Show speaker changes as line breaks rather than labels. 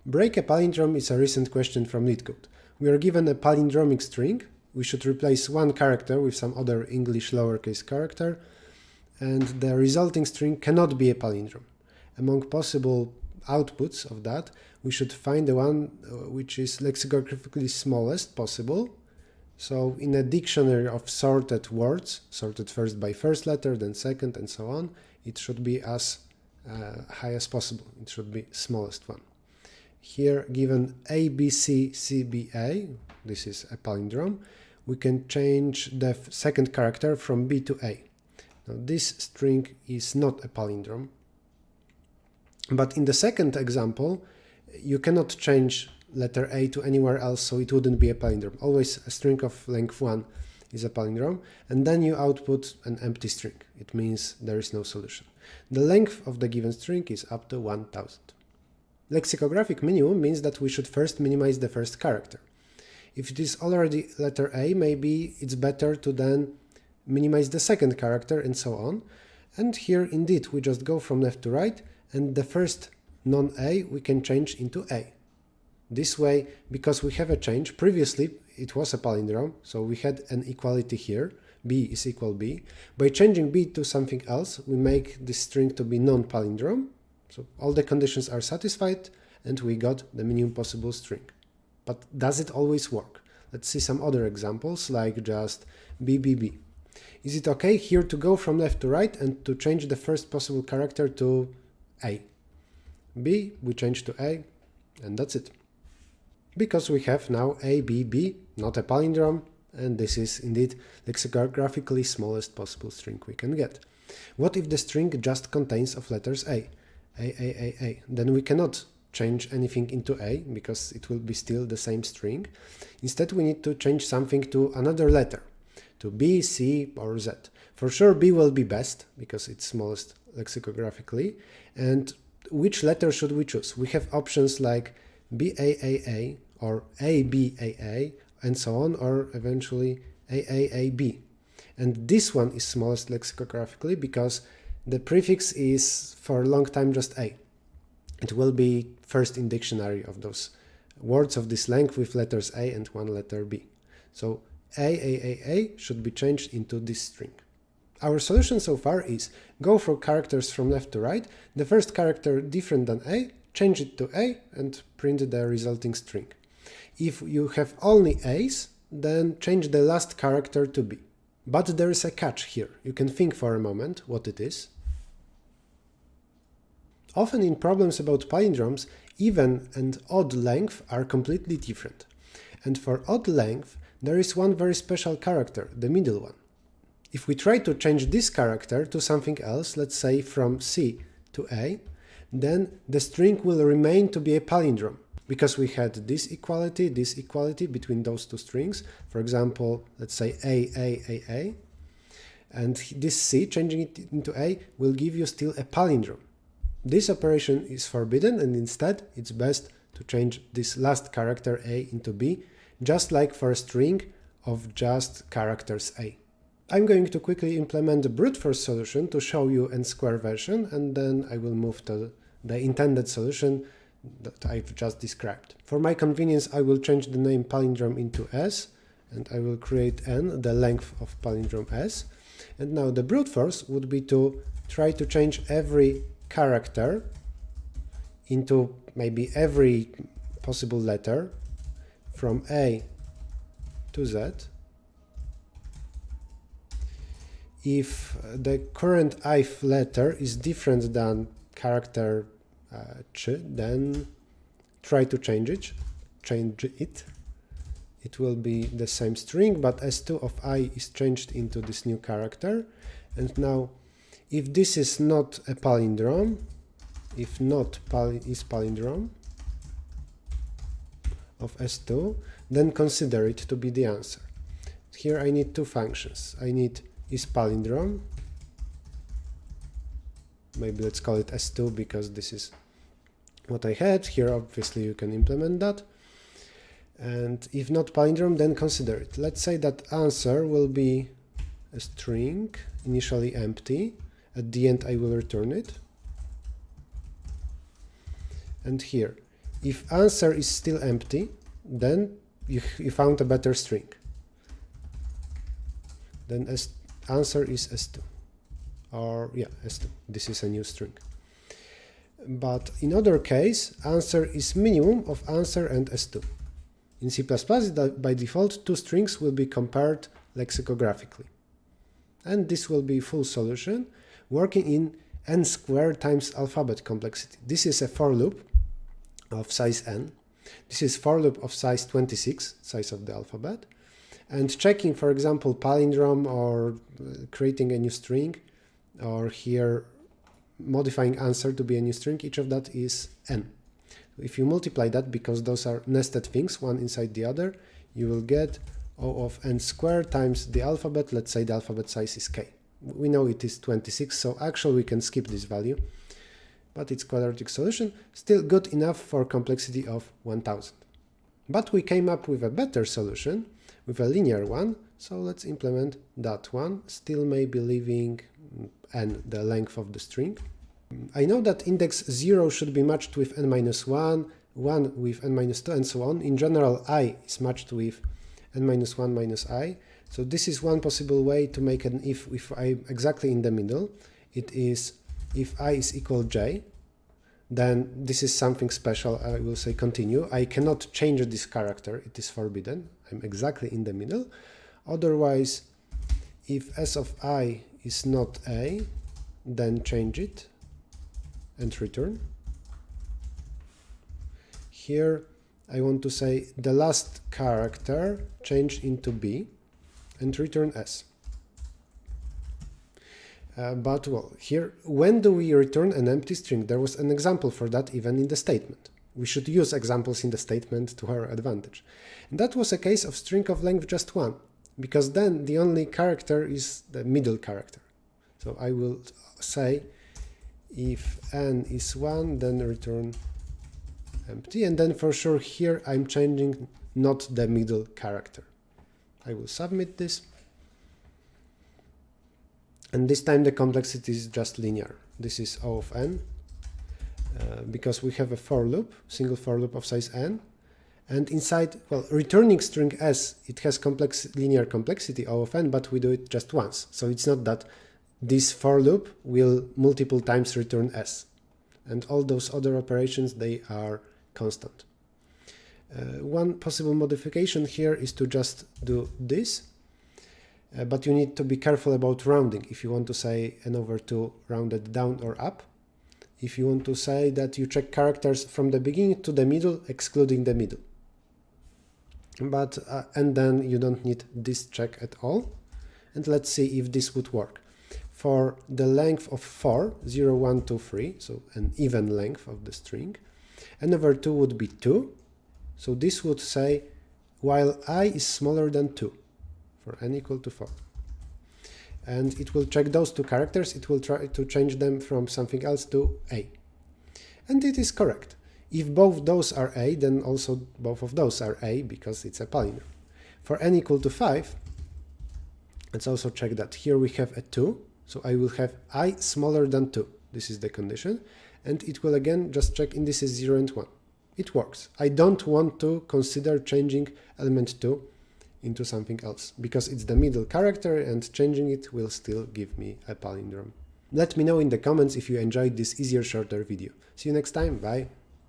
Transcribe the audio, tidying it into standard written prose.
Break a palindrome is a recent question from Leetcode. We are given a palindromic string. We should replace one character with some other English lowercase character, and the resulting string cannot be a palindrome. Among possible outputs of that, we should find the one which is lexicographically smallest possible. So in a dictionary of sorted words, sorted first by first letter, then second, and so on, it should be as high as possible. It should be smallest one. Here, given ABCCBA, this is a palindrome, we can change the second character from B to A. Now, this string is not a palindrome, but in the second example, you cannot change letter A to anywhere else, so it wouldn't be a palindrome. Always a string of length 1 is a palindrome, and then you output an empty string. It means there is no solution. The length of the given string is up to 1000. Lexicographic minimum means that we should first minimize the first character. If it is already letter A, maybe it's better to then minimize the second character and so on. And here indeed we just go from left to right, and the first non-A we can change into A. This way, because we have a change, previously it was a palindrome, so we had an equality here, B is equal B. By changing B to something else, we make this string to be non-palindrome. So all the conditions are satisfied, and we got the minimum possible string. But does it always work? Let's see some other examples, like just BBB. Is it okay here to go from left to right and to change the first possible character to A? B, we change to A, and that's it. Because we have now ABB, not a palindrome, and this is indeed lexicographically smallest possible string we can get. What if the string just contains of letters A? A. Then we cannot change anything into A, because it will be still the same string. Instead, we need to change something to another letter, to B, C, or Z. For sure, B will be best, because it's smallest lexicographically. And which letter should we choose? We have options like BAAA, or ABAA, and so on, or eventually AAAB. And this one is smallest lexicographically because the prefix is for a long time just A. It will be first in dictionary of those words of this length with letters A and one letter B. So AAAA should be changed into this string. Our solution so far is go for characters from left to right, the first character different than A, change it to A, and print the resulting string. If you have only A's, then change the last character to B. But there is a catch here. You can think for a moment what it is. Often in problems about palindromes, even and odd length are completely different. And for odd length, there is one very special character, the middle one. If we try to change this character to something else, let's say from C to A, then the string will remain to be a palindrome, because we had this equality between those two strings. For example, let's say A, and this C, changing it into A, will give you still a palindrome. This operation is forbidden, and instead it's best to change this last character A into B, just like for a string of just characters A. I'm going to quickly implement the brute force solution to show you n-square version, and then I will move to the intended solution that I've just described. For my convenience, I will change the name palindrome into S, and I will create n, the length of palindrome S. And now the brute force would be to try to change every character into maybe every possible letter from A to Z. If the current ith letter is different than character ch, then try to change it. It will be the same string, but s2 of I is changed into this new character. And now, if this is not a palindrome, if not is palindrome of s2, then consider it to be the answer. Here I need two functions. I need is palindrome. Maybe let's call it s2 because this is what I had. Here obviously you can implement that. And if not palindrome, then consider it. Let's say that answer will be a string, initially empty. At the end I will return it. And here, If answer is still empty, then you found a better string. Then answer is S2. Or yeah, S2. This is a new string. But in other case, answer is minimum of answer and S2. In C++, by default, two strings will be compared lexicographically. And this will be full solution working in n squared times alphabet complexity. This is a for loop of size n. This is for loop of size 26, size of the alphabet. And checking, for example, palindrome or creating a new string, or here modifying answer to be a new string, each of that is n. If you multiply that, because those are nested things, one inside the other, you will get O of n squared times the alphabet. Let's say the alphabet size is k. We know it is 26, so actually we can skip this value, but it's quadratic solution, still good enough for complexity of 1000. But we came up with a better solution, with a linear one, so let's implement that one, still maybe leaving n, the length of the string. I know that index 0 should be matched with n-1, 1 with n-2, and so on. In general, I is matched with n-1 minus I. So this is one possible way to make an if I'm exactly in the middle. It is if I is equal j, then this is something special. I will say continue. I cannot change this character. It is forbidden. I'm exactly in the middle. Otherwise, if s of I is not a, then change it and return. Here I want to say the last character changed into b and return s. But well, here, when do we return an empty string? There was an example for that even in the statement. We should use examples in the statement to our advantage. And that was a case of string of length just 1, because then the only character is the middle character. So I will say if n is 1, then return empty, and then for sure here I'm changing not the middle character. I will submit this, and this time the complexity is just linear. This is O of n, because we have a for loop, single for loop of size n, and inside, well, returning string s, it has linear complexity O of n, but we do it just once. So it's not that this for loop will multiple times return s, and all those other operations, they are constant. One possible modification here is to just do this, but you need to be careful about rounding. If you want to say n over 2 rounded down or up, if you want to say that you check characters from the beginning to the middle, excluding the middle. But and then you don't need this check at all. And let's see if this would work. For the length of 4, 0, 1, 2, 3, so an even length of the string, n over 2 would be 2. So this would say while I is smaller than 2, for n equal to 4. And it will check those two characters, it will try to change them from something else to a. And it is correct. If both those are a, then also both of those are a, because it's a palindrome. For n equal to 5, let's also check that. Here we have a 2, so I will have I smaller than 2. This is the condition. And it will again just check indices 0 and 1. It works. I don't want to consider changing element 2 into something else, because it's the middle character and changing it will still give me a palindrome. Let me know in the comments if you enjoyed this easier, shorter video. See you next time, bye!